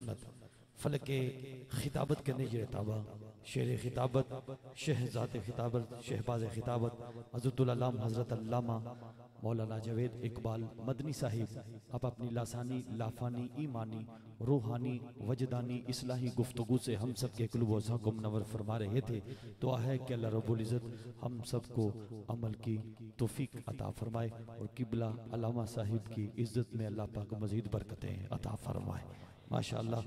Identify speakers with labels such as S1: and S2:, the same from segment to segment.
S1: सुन्नत फलक के खिताबत के निजर ताबा शेर खिताबत शहजाद खिताबत शहबाज खिताबत हज़रतुल अल्लाम हज़रत अल्लामा मौलाना जावेद इकबाल मदनी साहिब आप अपनी लासानी लाफानी ईमानी रूहानी वजदानी इस्लाही गुफ्तगू से हम सब के क़ुल्ब व ज़हन को मुनव्वर फरमा रहे थे। दुआ है कि अल्लाह रब्बुल इज़्ज़त हम सबको अमल की तौफीक अता फरमाए और किबला अल्लामा साहिब की इज़्ज़त में अल्लाह पाक मज़ीद बरकतें अता फरमाए। माशाअल्लाह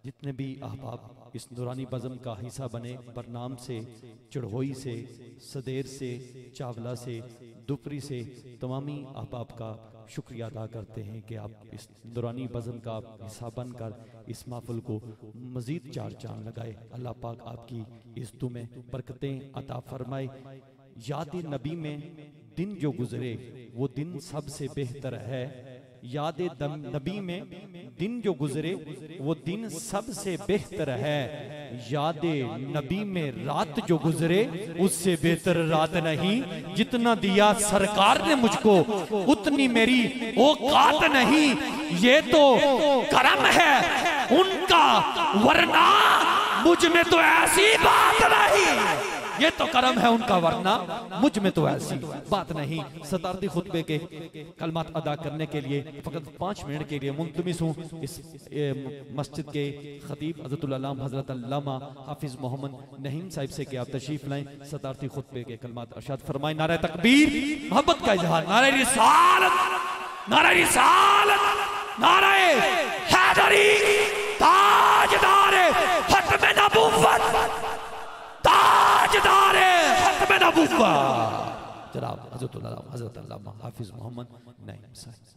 S1: जितने भी अहबाब इस नूरानी बज़म का हिस्सा बने, बरनाम से, चढ़ोई से, सदेर से, चावला से, दुपरी से, तमामी अहबाब का शुक्रिया अदा करते हैं कि आप इस नूरानी बज़म का हिस्सा बनकर इस महफ़िल को मज़ीद चार चांद लगाए। अल्लाह पाक आपकी इस दुआ में बरकतें अता फरमाए। याद नबी में दिन जो गुजरे वो दिन सबसे बेहतर है। याद नबी में दिन जो गुजरे वो दिन सबसे बेहतर है। याद नबी में रात जो गुजरे उससे बेहतर रात नहीं। जितना दिया सरकार ने मुझको उतनी मेरी औकात नहीं। ये तो करम है उनका वरना मुझ में तो ऐसी बात नहीं। ये तो करम है उनका वरना मुझ में तो ऐसी बात नहीं। सदारती खुतबे के कलमात अदा करने के लिए फकत 5 मिनट के लिए मुल्तमिस हूँ इस मस्जिद के खतीब हज़रतुल अल्लाम हज़रत अल्लामा हाफिज मोहम्मद नहीम साहिब से कि आप तशरीफ लाएं। सदारती खुतबे के कलमात अरशाद फरमाएं। नारे तकबीर मोहब्बत का इजहार, नारे रिसालत, नारे रिसालत, नारे हैदरी, ताजदारे खत्म नबुव्वत, ताजदारे खत्म नबुव्वत जनाब हज़रत अल्लामा हाफिज मोहम्मद नईम साहिब।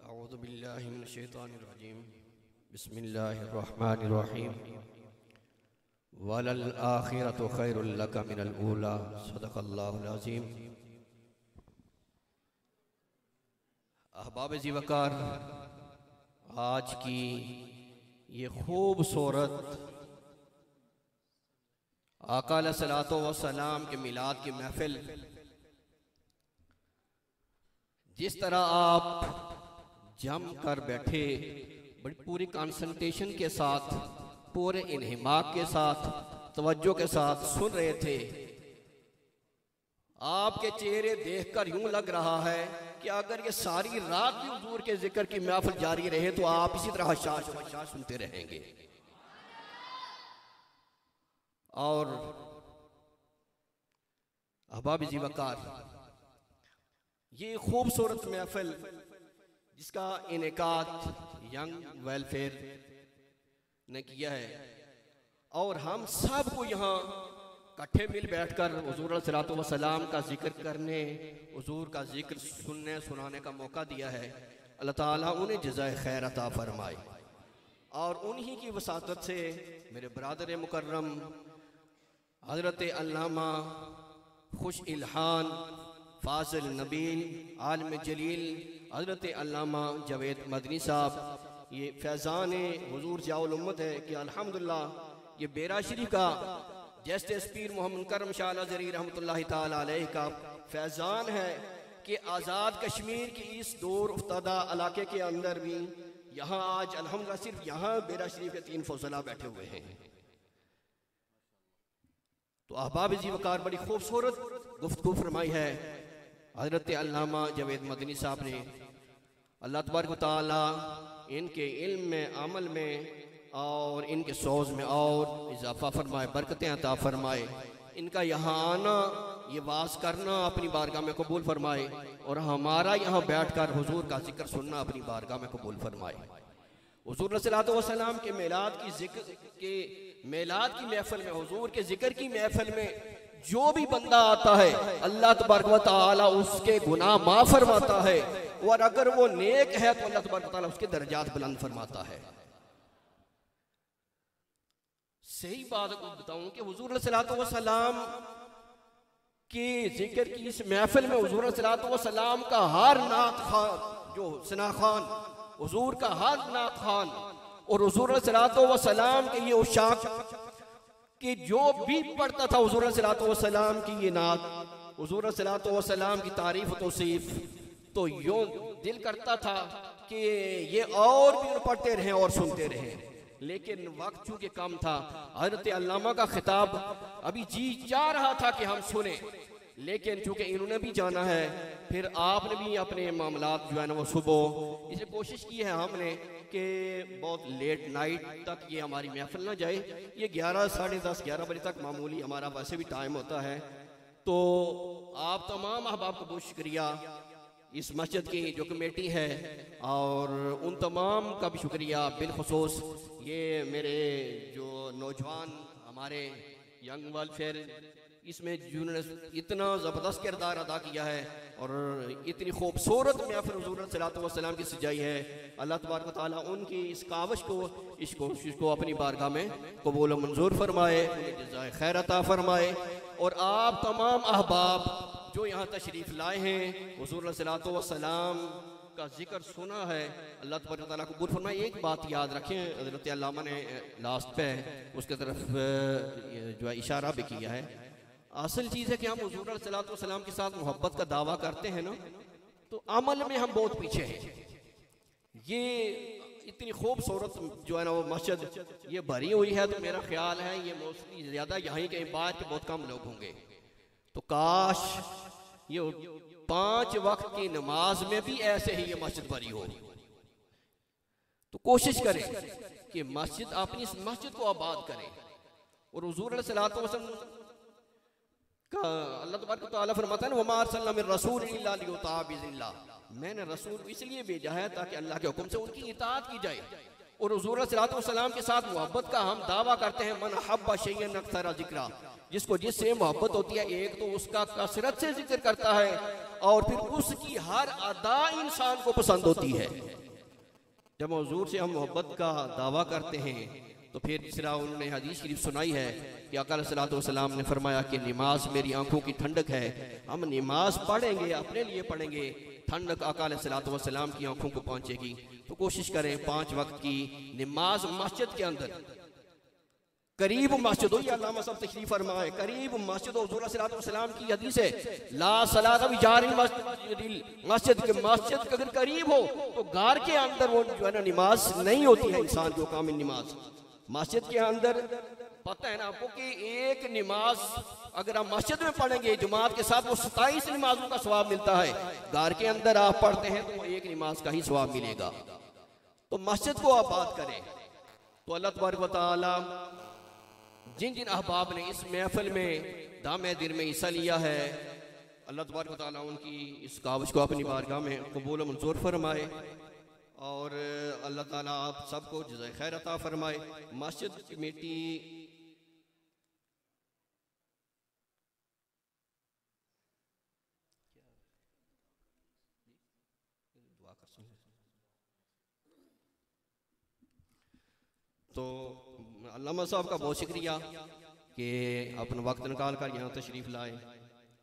S2: अऊज़ु बिल्लाहि मिनश शैतानिर रजीम, बिस्मिल्लाहिर रहमानिर रहीम। वलल आखिरतु खैरुल लका मिनल ऊला, सदक़ल्लाहुल अज़ीम। अहबाब ज़ीवकार, आज की ये खूबसूरत आका अलैहिस्सलातो व सलाम के मिलाद की महफिल, जिस तरह आप जम कर बैठे बड़ी पूरी कंसंट्रेशन के साथ, पूरे इन्हिमाक के साथ, तवज्जो के साथ सुन रहे थे, आपके चेहरे देखकर यूं लग रहा है कि अगर ये सारी रात भी हुजूर के जिक्र की महफिल जारी रहे तो आप इसी तरह शाश सुनते रहेंगे। और अहबाब ज़ीवकार, ये खूबसूरत महफिल जिसका इनेकाद यंग वेलफेयर ने किया है और हम सब को यहाँ इकट्ठे मिल बैठकर हुजूर अलैहिस्सलातु वस्सलाम का जिक्र करने, हुजूर का जिक्र सुनने सुनाने का मौका दिया है। अल्लाह ताला उन्हें जज़ाए खैर अता फरमाए। और उन्हीं की वसातत से मेरे बरादर मुकर्रम हज़रत अल्लामा खुश इल्हान फाज़िल नबील आलिम जलील हज़रत अल्लामा जावेद मदनी साहब, ये फैज़ान हुजूर ज़ियाउल उम्मत है कि अल्हम्दुलिल्लाह ये बेरा शरीफ का जैसे पीर मोहम्मद करम शाह अज़हरी रहमतुल्लाहि ताला अलैहि का फैज़ान है कि आज़ाद कश्मीर की इस दूर उफ्तादा इलाके के अंदर भी यहाँ आज अल्हम्दुलिल्लाह सिर्फ यहाँ बेरा शरीफ के 3 फौजला बैठे हुए हैं। तो अहबाब ज़ीवकार, बड़ी खूबसूरत गुफ्तगू फरमाई है हज़रत अल्लामा जावेद मदनी साहब ने। अल्लाह तबारक व तआला इनके इल्म में, अमल में और इनके सोज में और इजाफा फरमाए, बरकतें अता फरमाए। इनका यहाँ आना, ये वास करना अपनी बारगाह में कबूल फरमाए और हमारा यहाँ बैठकर हुजूर का जिक्र सुनना अपनी बारगाह में कबूल फरमाए। हुजूर अलैहिस्सलातु वस्सलाम के मेलाद की जिक्र के मेलाद की महफिल में, हुजूर के जिक्र की महफिल में जो भी बंदा आता है अल्लाह तबारक व तआला उसके गुनाह माफ फरमाता है और अगर वो नेक है तो अल्लाह तबारक व तआला उसके दर्जात बुलंद फरमाता है। सही बात को बताऊं कि हुजूर अलैहिस्सलातु वस्सलाम के जिक्र की इस महफिल में हुजूर अलैहिस्सलातु वस्सलाम का हर नात खान, जो सना खान, हुजूर का हर नात खान और हुजूर अलैहिस्सलातु वस्सलाम के ये उशाक कि जो भी पढ़ता था हुजूर अलैहिस्सलातु वस्सलाम की ये नात, हुजूर अलैहिस्सलातु वस्सलाम की तारीफ तौसीफ तो यूं दिल करता था कि ये और भी पढ़ते रहें और सुनते रहें, लेकिन वक्त चूंकि कम था। हज़रत अल्लामा का खिताब अभी जी चाह रहा था कि हम सुने, लेकिन चूंकि इन्होंने भी जाना है, फिर आपने भी अपने मामलात जो है ना वो सुबह, इसे कोशिश की है हमने कि बहुत लेट नाइट तक ये हमारी महफिल ना जाए। ये 11 साढ़े 10 11 बजे तक मामूली हमारा वैसे भी टाइम होता है। तो आप तमाम अहबाब को बहुत शुक्रिया, इस मस्जिद की जो कमेटी है और उन तमाम का भी शुक्रिया, बिलखुसूस ये मेरे जो नौजवान हमारे यंग वेलफेयर, इसमें जिन्होंने इतना ज़बरदस्त किरदार अदा किया है और इतनी खूबसूरत महफिल हुज़ूर सल्लल्लाहु अलैहि वसल्लम की सजाई है। अल्लाह तबारक व तआला उनकी इस काविश को, इस कोशिश को अपनी बारगाह में कबूल व मंजूर फरमाए, उन्हें जज़ाए खैर अता फरमाए। और आप तमाम अहबाब जो यहाँ तशरीफ़ लाए हैं, हुज़ूर सल्लल्लाहु अलैहि वसल्लम का जिक्र सुना है, अल्लाह तबारक व तआला कबूल फरमाए। एक बात याद रखें, हज़रत अल्लामा ने लास्ट पे उसके तरफ जो है इशारा भी किया है। असल चीज़ है कि हम हुज़ूर सल्लल्लाहु अलैहि वसल्लम के साथ मोहब्बत का दावा करते हैं ना, तो अमल में हम बहुत पीछे हैं। ये इतनी खूबसूरत जो है ना वो मस्जिद ये भरी हुई है, तो मेरा ख्याल है ये मोस्टली ज़्यादा यहाँ के बाद के बहुत कम लोग होंगे। तो काश ये 5 वक्त की नमाज में भी ऐसे ही ये मस्जिद भरी हो। तो कोशिश करें कि मस्जिद, अपनी इस मस्जिद को आबाद करें। और हुज़ूर सल्लल्लाहु अलैहि वसल्लम का अल्लाह तबारक व तआला फरमाता है ना, वमा अरसलना मिन रसूल इल्ला लियुताअ बिइज़निल्लाह, मैंने रसूल इसलिए भेजा है ताकि अल्लाह के हुक्म से उनकी इताअत की जाए। और हुज़ूर सल्लल्लाहु अलैहि वसल्लम के साथ मोहब्बत का हम दावा करते हैं, मन हब्बा शैयन अक्सरा ज़िक्रा, जिसको जिससे मोहब्बत होती है, एक तो उसका कसरत से जिक्र करता है और फिर उसकी हर अदा इंसान को पसंद होती है। जब हुज़ूर से हम मोहब्बत का दावा करते हैं तो फिर तीसरा उन्होंने हदीस शरीफ सुनाई है कि आका सल्लल्लाहु अलैहि वसल्लम ने फरमाया कि नमाज मेरी आंखों की ठंडक है। हम नमाज पढ़ेंगे, अपने लिए पढ़ेंगे, ठंडक आका सल्लल्लाहु अलैहि वसल्लम की आंखों को पहुंचेगी। तो कोशिश करें 5 वक्त की नमाज मस्जिद के अंदर, करीब मस्जिद हो, अल्लामा सब तशरीफ फरमाए, करीब मस्जिद हो। हुज़ूर सल्लल्लाहु अलैहि वसल्लम की हदीस है, ला सलात बिजारिल मस्जिद के, मस्जिद अगर करीब हो तो घर के अंदर वो जो है ना नमाज नहीं होती है इंसान की कामिल नमाज। मस्जिद के अंदर पता है ना आपको कि एक नमाज अगर आप मस्जिद में पढ़ेंगे जमात के साथ, वो 27 नमाजों का सवाब मिलता है। घर के अंदर आप पढ़ते हैं तो एक नमाज का ही सवाब मिलेगा। तो मस्जिद को आबाद करें। तो अल्लाह तबारक व तआला जिन जिन अहबाब ने इस महफिल में दामे दिल में हिस्सा लिया है, अल्लाह तबारक व तआला उनकी इस काविश को अपनी बारगाह में कबूल मंजूर फरमाए और अल्लाह ताला आप सबको जज़ाए खैर अता फरमाए। मस्जिद कमेटी तो अल्लामा साहब का बहुत शुक्रिया कि अपना वक्त निकाल कर यहाँ तशरीफ़ लाए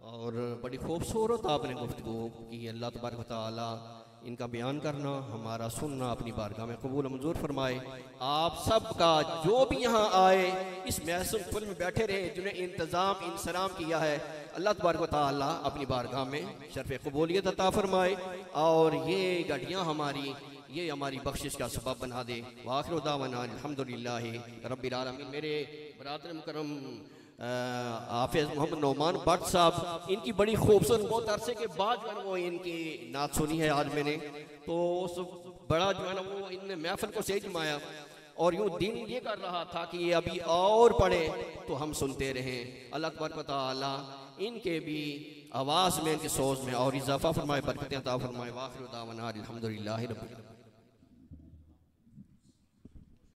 S2: और बड़ी खूबसूरत आपने गुफ्तगू की। अल्लाह तबारक व तआला इनका बयान करना, हमारा सुनना अपनी बारगाह में कबूल मंजूर फरमाए। आप सब का जो भी यहाँ आए इस महसूल में बैठे रहे, जिन्हें इंतज़ाम इंसराम किया है, अल्लाह तबारक व तआला अपनी बारगाह में शर्फ़ कबूलियत अता फरमाए और ये घड़ियाँ ये हमारी बख्शिश का सबब बना दे। वाखिर दावाना अल्हम्दुलिल्लाहि रब्बिल आलमीन। मेरे बरादर मुकरम हाफिज़ मोहम्मद नौमान भट्ट साहब, इनकी बड़ी खूबसूरत, बहुत अरसे के बाद जो है वो इनकी नात सुनी है आज मैंने, तो उस बड़ा जो है ना वो इनने महफिल को सही जमाया और यूँ दिन ये कर रहा था कि ये अभी और पढ़े तो हम सुनते रहें। अल्लाह तबारक व तआला इनके भी आवाज़ में, इनके सोच में और इजाफा फरमाए, बरकतें अता फरमाए। वाखिर दावाना अल्हम्दुलिल्लाहि रब्बिल आलमीन।